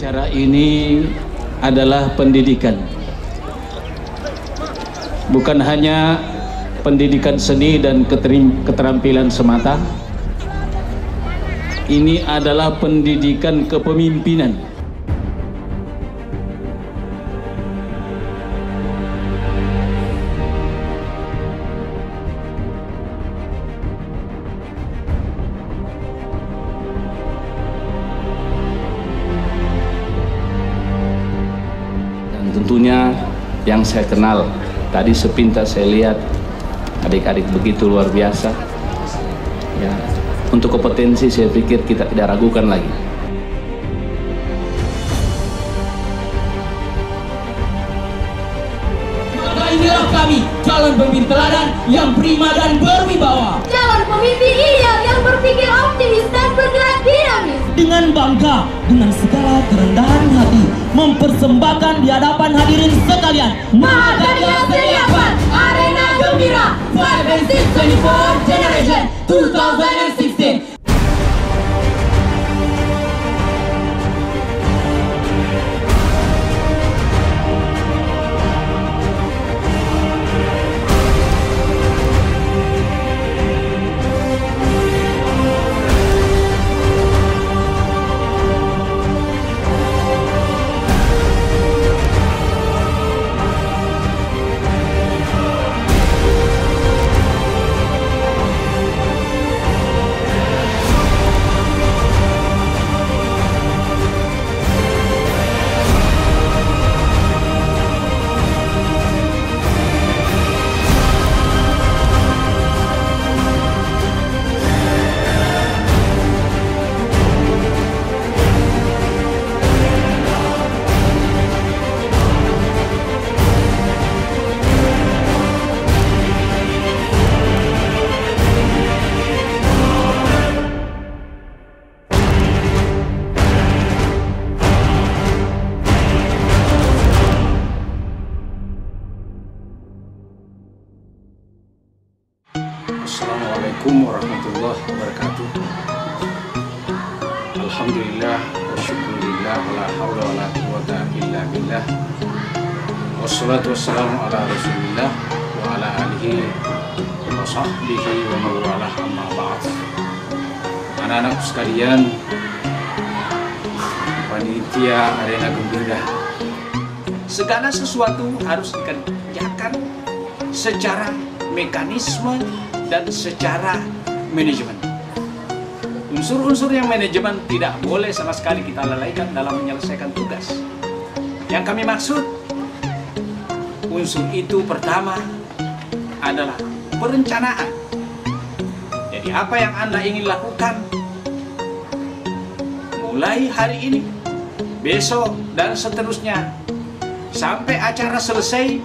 Acara ini adalah pendidikan. Bukan hanya pendidikan seni dan keterampilan semata. Ini adalah pendidikan kepemimpinan. Tentunya yang saya kenal, tadi sepintas saya lihat adik-adik begitu luar biasa ya. Untuk kompetensi saya pikir kita tidak ragukan lagi. Maka inilah kami, calon pemimpin teladan yang prima dan berwibawa. Calon pemimpin ideal yang berpikir optimis dan bergerak dinamis. Dengan bangga, dengan segala kerendahan hati, mempersembahkan di hadapan hadirin sekalian Mahakarya Seniapan Arena Gembira 5 and 6 24 Generation 2016. Assalamualaikum warahmatullahi wabarakatuh. Alhamdulillah wa syukurillah wa la hawla wa la quwwata illa billah. Wassalatu wassalamu ala rasulillah wa ala alihi wa sahbihi wa mawalah amma ba'd. Anak-anakku sekalian, panitia Arena Gembira, segala sesuatu harus dikerjakan secara mekanisme dan secara manajemen. Unsur-unsur yang manajemen tidak boleh sama sekali kita lalaikan dalam menyelesaikan tugas. Yang kami maksud, unsur itu pertama adalah perencanaan. Jadi apa yang Anda ingin lakukan mulai hari ini, besok, dan seterusnya sampai acara selesai,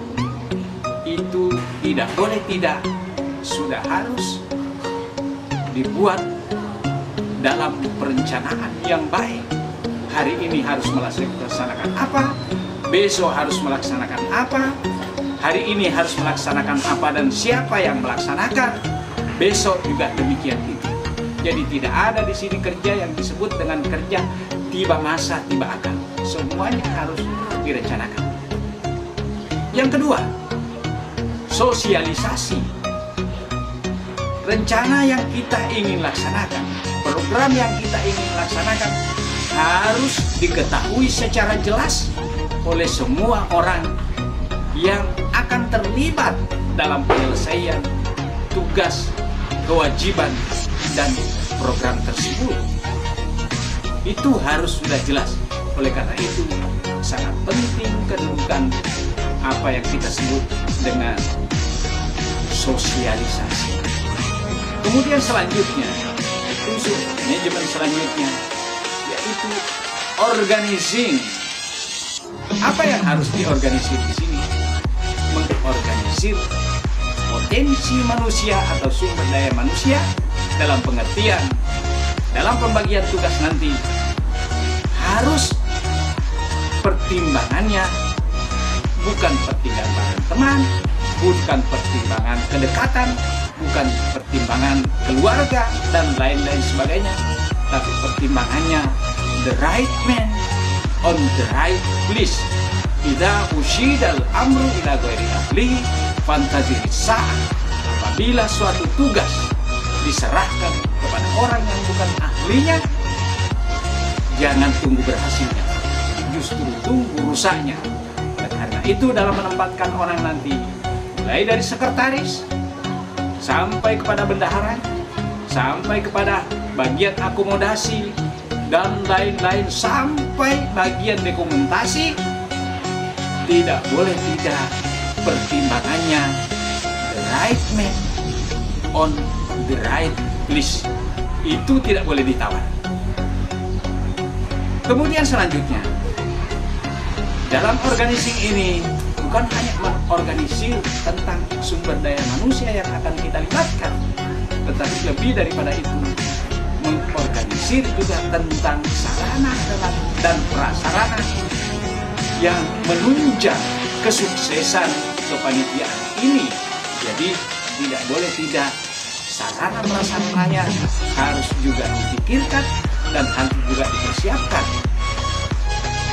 itu tidak boleh tidak, sudah harus dibuat dalam perencanaan yang baik. Hari ini harus melaksanakan apa, besok harus melaksanakan apa, hari ini harus melaksanakan apa, dan siapa yang melaksanakan, besok juga demikian itu. Jadi tidak ada di sini kerja yang disebut dengan kerja tiba masa tiba akal. Semuanya harus direncanakan. Yang kedua, sosialisasi. Rencana yang kita ingin laksanakan, program yang kita ingin laksanakan harus diketahui secara jelas oleh semua orang yang akan terlibat dalam penyelesaian tugas, kewajiban, dan program tersebut. Itu harus sudah jelas. Oleh karena itu, sangat penting kedudukan apa yang kita sebut dengan sosialisasi. Kemudian selanjutnya, unsur manajemen selanjutnya yaitu organizing. Apa yang harus diorganisir di sini? Mengorganisir potensi manusia atau sumber daya manusia dalam pengertian dalam pembagian tugas nanti harus pertimbangannya bukan pertimbangan teman, bukan pertimbangan kedekatan, bukan pertimbangan keluarga dan lain-lain sebagainya, tapi pertimbangannya the right man, on the right place. Idza usyidal amru ila ghairi ahlihi fantazir sa'ah. Apabila suatu tugas diserahkan kepada orang yang bukan ahlinya, jangan tunggu berhasilnya, justru tunggu rusaknya. Karena itu dalam menempatkan orang nanti, mulai dari sekretaris sampai kepada bendahara, sampai kepada bagian akomodasi dan lain-lain, sampai bagian dokumentasi, tidak boleh tidak pertimbangannya the right man on the right place. Itu tidak boleh ditawar. Kemudian selanjutnya, dalam organisasi ini bukan hanya mengorganisir tentang sumber daya manusia yang akan kita libatkan, tetapi lebih daripada itu, mengorganisir juga tentang sarana dan prasarana yang menunjang kesuksesan kepanitiaan ini. Jadi tidak boleh tidak, sarana prasarananya harus juga dipikirkan dan harus juga dipersiapkan.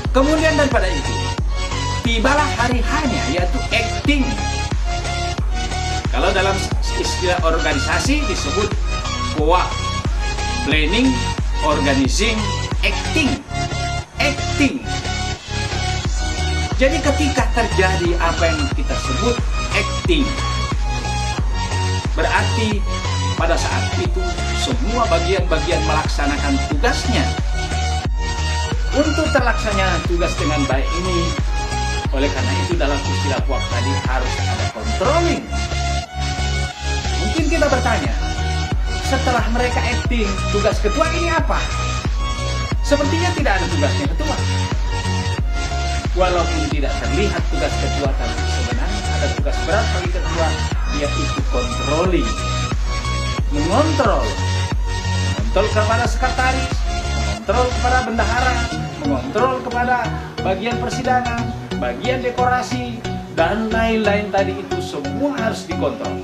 Kemudian daripada itu, tibalah hari hanya, yaitu acting. Kalau dalam istilah organisasi disebut POA, planning, organizing, acting. Jadi ketika terjadi apa yang kita sebut acting, berarti pada saat itu semua bagian-bagian melaksanakan tugasnya. Untuk terlaksananya tugas dengan baik ini, oleh karena itu dalam istilah POA tadi harus ada controlling. Mungkin kita bertanya, setelah mereka acting, tugas ketua ini apa? Sepertinya tidak ada tugasnya ketua. Walaupun tidak terlihat tugas ketua, tapi sebenarnya ada tugas berat bagi ketua, yaitu controlling. Mengontrol kepada sekretaris, mengontrol kepada bendahara, mengontrol kepada bagian persidangan, bagian dekorasi, dan lain-lain tadi itu semua harus dikontrol.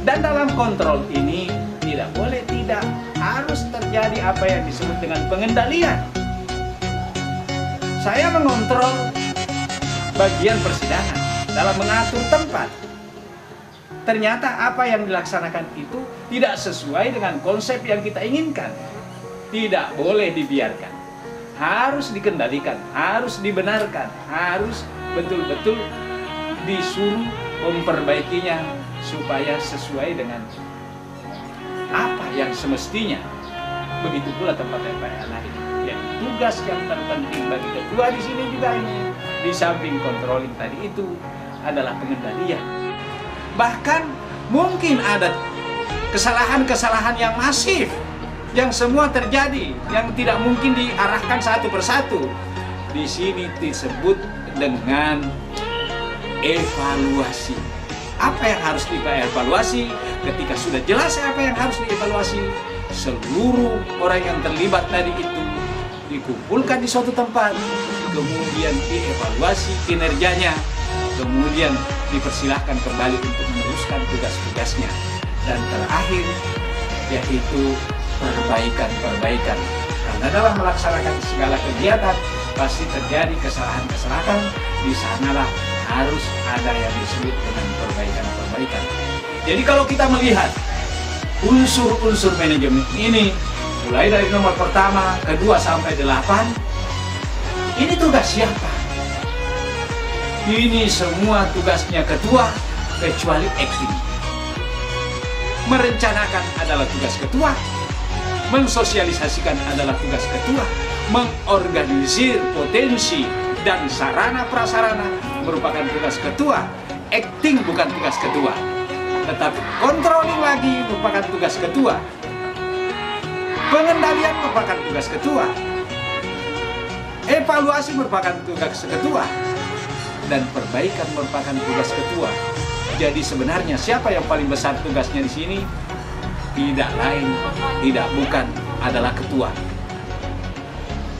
Dan dalam kontrol ini tidak boleh tidak, harus terjadi apa yang disebut dengan pengendalian. Saya mengontrol bagian persidangan dalam mengatur tempat. Ternyata apa yang dilaksanakan itu tidak sesuai dengan konsep yang kita inginkan. Tidak boleh dibiarkan. Harus dikendalikan, harus dibenarkan, harus betul-betul disuruh memperbaikinya supaya sesuai dengan apa yang semestinya. Begitu pula tempat TPA lain. Yang tugas yang terpenting bagi ketua di sini juga ini, di samping controlling tadi itu, adalah pengendalian. Bahkan mungkin ada kesalahan-kesalahan yang masif, yang semua terjadi, yang tidak mungkin diarahkan satu persatu. Di sini disebut dengan evaluasi. Apa yang harus dievaluasi? Ketika sudah jelas apa yang harus dievaluasi, seluruh orang yang terlibat tadi itu dikumpulkan di suatu tempat, kemudian dievaluasi kinerjanya, kemudian dipersilahkan kembali untuk meneruskan tugas-tugasnya. Dan terakhir, yaitu perbaikan. Karena dalam melaksanakan segala kegiatan pasti terjadi kesalahan-kesalahan. Di sanalah harus ada yang disebut dengan perbaikan. Jadi kalau kita melihat unsur-unsur manajemen ini, mulai dari nomor pertama, kedua sampai 8, ini tugas siapa? Ini semua tugasnya ketua, kecuali acting. Merencanakan adalah tugas ketua, mensosialisasikan adalah tugas ketua, mengorganisir potensi dan sarana prasarana merupakan tugas ketua. Acting bukan tugas ketua, tetapi controlling lagi merupakan tugas ketua. Pengendalian merupakan tugas ketua. Evaluasi merupakan tugas ketua. Dan perbaikan merupakan tugas ketua. Jadi sebenarnya siapa yang paling besar tugasnya di sini? Tidak lain, tidak bukan, adalah ketua.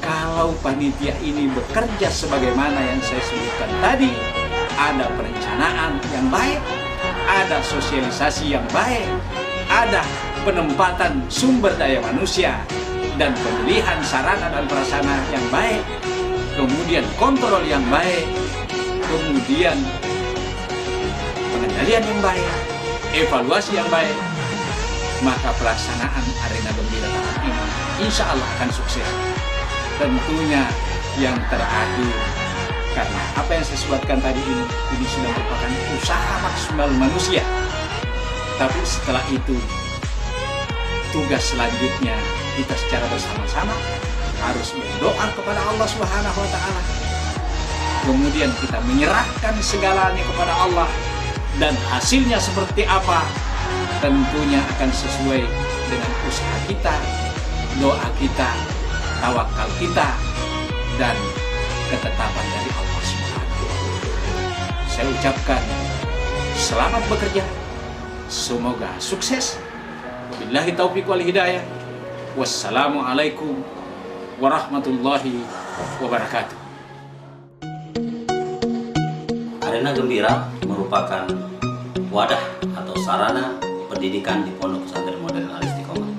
Kalau panitia ini bekerja sebagaimana yang saya sebutkan tadi, ada perencanaan yang baik, ada sosialisasi yang baik, ada penempatan sumber daya manusia, dan pemilihan sarana dan prasarana yang baik, kemudian kontrol yang baik, kemudian pengendalian yang baik, evaluasi yang baik, maka pelaksanaan Arena Gembira tahun ini insya Allah akan sukses. Tentunya yang terakhir, karena apa yang saya sebutkan tadi ini sudah merupakan usaha maksimal manusia. Tapi setelah itu, tugas selanjutnya kita secara bersama-sama harus berdoa kepada Allah Subhanahu wa Ta'ala. Kemudian kita menyerahkan segalanya kepada Allah, dan hasilnya seperti apa tentunya akan sesuai dengan usaha kita, doa kita, tawakal kita, dan ketetapan dari Allah Subhanahu wa Ta'ala. Saya ucapkan selamat bekerja, semoga sukses. Wabillahi taufiq wal hidayah. Wassalamualaikum warahmatullahi wabarakatuh. Arena Gembira merupakan wadah atau sarana pendidikan di Pondok Pesantren Modern Al-Istiqomah.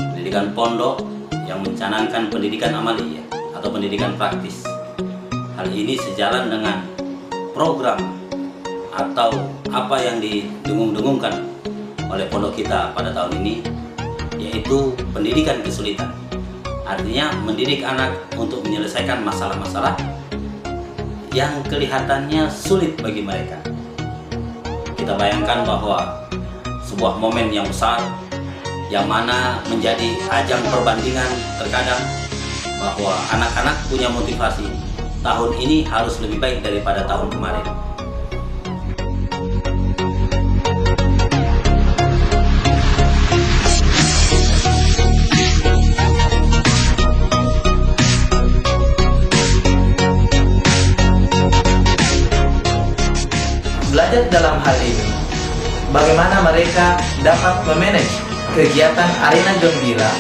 Pendidikan pondok yang mencanangkan pendidikan amaliyah atau pendidikan praktis. Hal ini sejalan dengan program atau apa yang didengung-dengungkan oleh pondok kita pada tahun ini, yaitu pendidikan kesulitan. Artinya mendidik anak untuk menyelesaikan masalah-masalah yang kelihatannya sulit bagi mereka. Kita bayangkan bahwa sebuah momen yang besar, yang mana menjadi ajang perbandingan terkadang, bahwa anak-anak punya motivasi tahun ini harus lebih baik daripada tahun kemarin. Belajar dalam hal ini, bagaimana mereka dapat memanage kegiatan Arena Gembira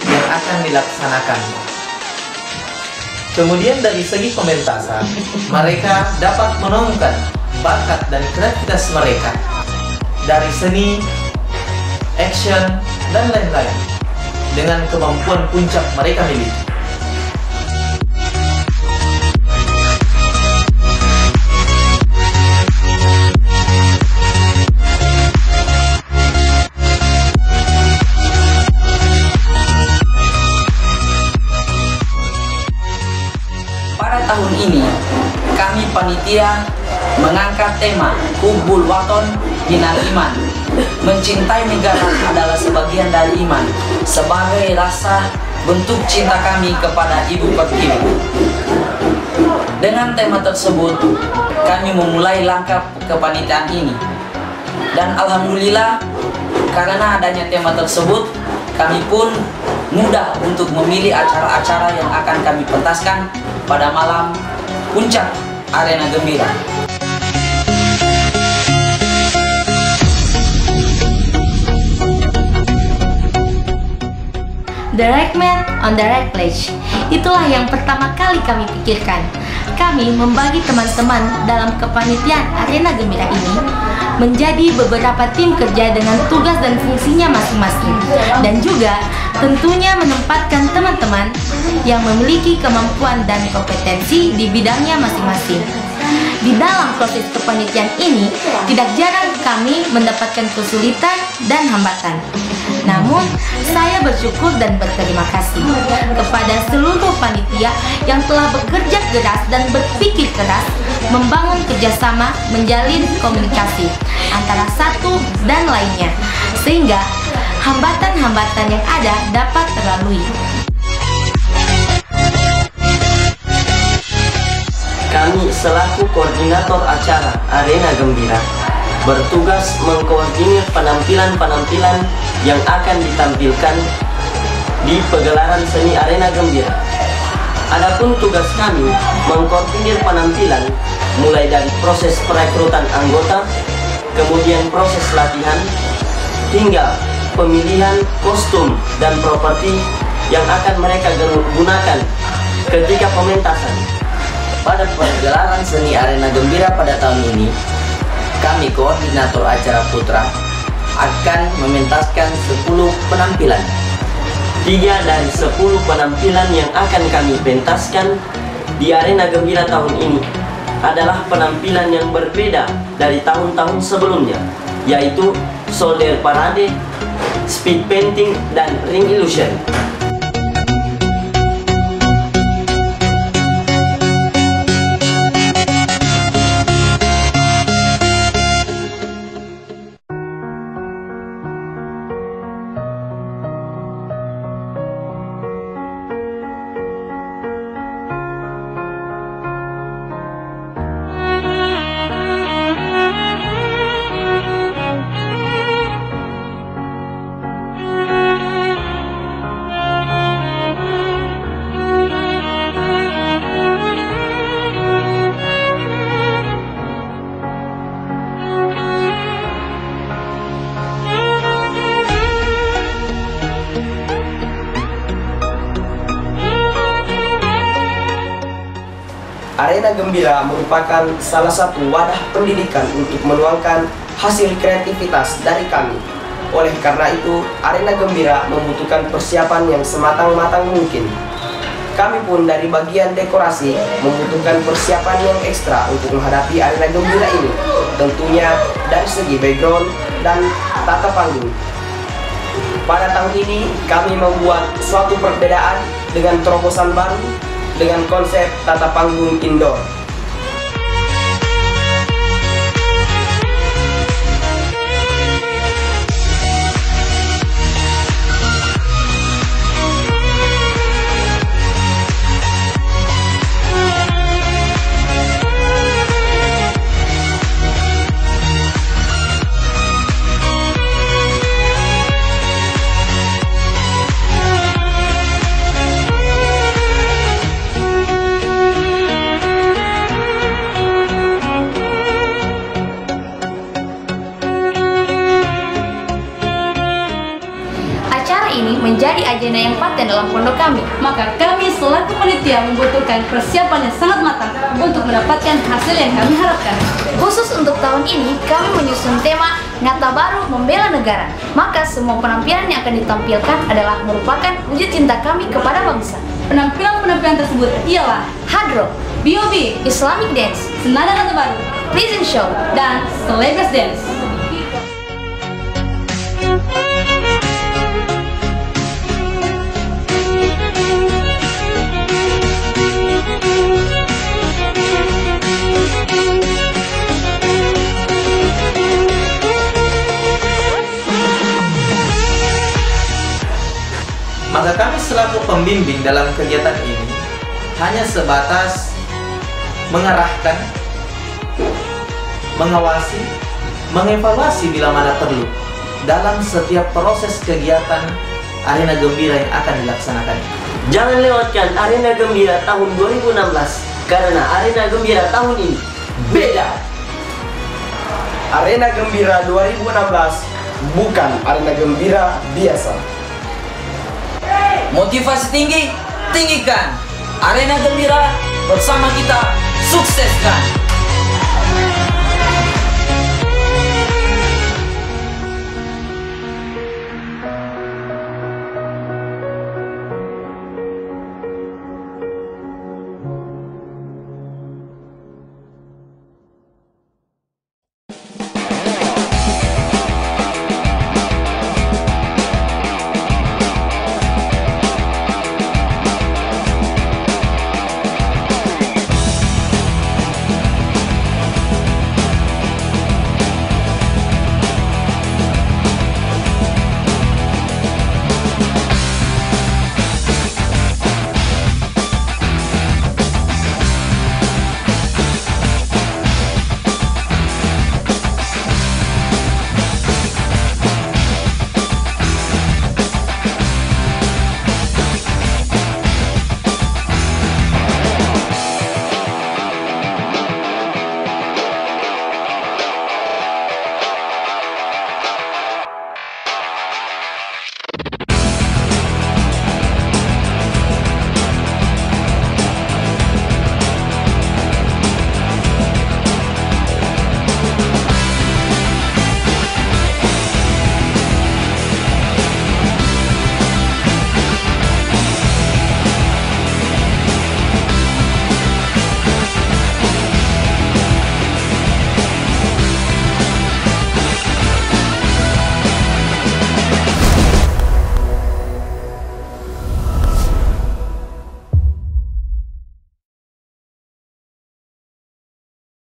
yang akan dilaksanakan. Kemudian dari segi pementasan, mereka dapat menemukan bakat dan kreativitas mereka dari seni, action, dan lain-lain dengan kemampuan puncak mereka miliki. Tahun ini kami panitia mengangkat tema Hubbul Waton Minal Iman. Mencintai negara adalah sebagian dari iman, sebagai rasa bentuk cinta kami kepada Ibu Pertiwi. Dengan tema tersebut kami memulai langkah kepanitiaan ini, dan alhamdulillah karena adanya tema tersebut kami pun mudah untuk memilih acara-acara yang akan kami pentaskan pada malam puncak Arena Gembira. The right man on the right place. Itulah yang pertama kali kami pikirkan. Kami membagi teman-teman dalam kepanitiaan Arena Gembira ini menjadi beberapa tim kerja dengan tugas dan fungsinya masing-masing, dan juga tentunya menempatkan teman-teman yang memiliki kemampuan dan kompetensi di bidangnya masing-masing. Di dalam proses kepanitiaan ini, tidak jarang kami mendapatkan kesulitan dan hambatan. Namun, saya bersyukur dan berterima kasih kepada seluruh panitia yang telah bekerja keras dan berpikir keras membangun kerjasama, menjalin komunikasi antara satu dan lainnya, sehingga hambatan-hambatan yang ada dapat terlalui. Kami selaku koordinator acara Arena Gembira bertugas mengkoordinir penampilan-penampilan yang akan ditampilkan di pegelaran seni Arena Gembira. Adapun tugas kami mengkoordinir penampilan mulai dari proses perekrutan anggota, kemudian proses latihan, hingga pemilihan kostum dan properti yang akan mereka gunakan ketika pementasan. Pada pegelaran seni Arena Gembira pada tahun ini, kami koordinator acara putra akan mementaskan 10 penampilan. 3 dari 10 penampilan yang akan kami pentaskan di Arena Gembira tahun ini adalah penampilan yang berbeda dari tahun-tahun sebelumnya, yaitu Soldier Parade, Speed Painting, dan Ring Illusion. Arena Gembira merupakan salah satu wadah pendidikan untuk menuangkan hasil kreativitas dari kami. Oleh karena itu, Arena Gembira membutuhkan persiapan yang sematang-matang mungkin. Kami pun dari bagian dekorasi membutuhkan persiapan yang ekstra untuk menghadapi Arena Gembira ini. Tentunya dari segi background dan tata panggung. Pada tahun ini, kami membuat suatu perbedaan dengan terobosan baru dengan konsep tata panggung indoor. Ini menjadi agenda yang paten dalam pondok kami. Maka kami selaku panitia membutuhkan persiapan yang sangat matang untuk mendapatkan hasil yang kami harapkan. Khusus untuk tahun ini, kami menyusun tema Ngata Baru Membela Negara. Maka semua penampilan yang akan ditampilkan adalah merupakan wujud cinta kami kepada bangsa. Penampilan tersebut ialah Hard Rock, B.O.B, Islamic Dance, Senada Ngata Baru, Prison Show, dan Celebes Dance. Maka kami selaku pembimbing dalam kegiatan ini hanya sebatas mengarahkan, mengawasi, mengevaluasi bila mana perlu dalam setiap proses kegiatan Arena Gembira yang akan dilaksanakan. Jangan lewatkan Arena Gembira tahun 2016 karena Arena Gembira tahun ini beda. Arena Gembira 2016 bukan Arena Gembira biasa. Motivasi tinggi, tinggikan. Arena Gembira bersama kita sukseskan.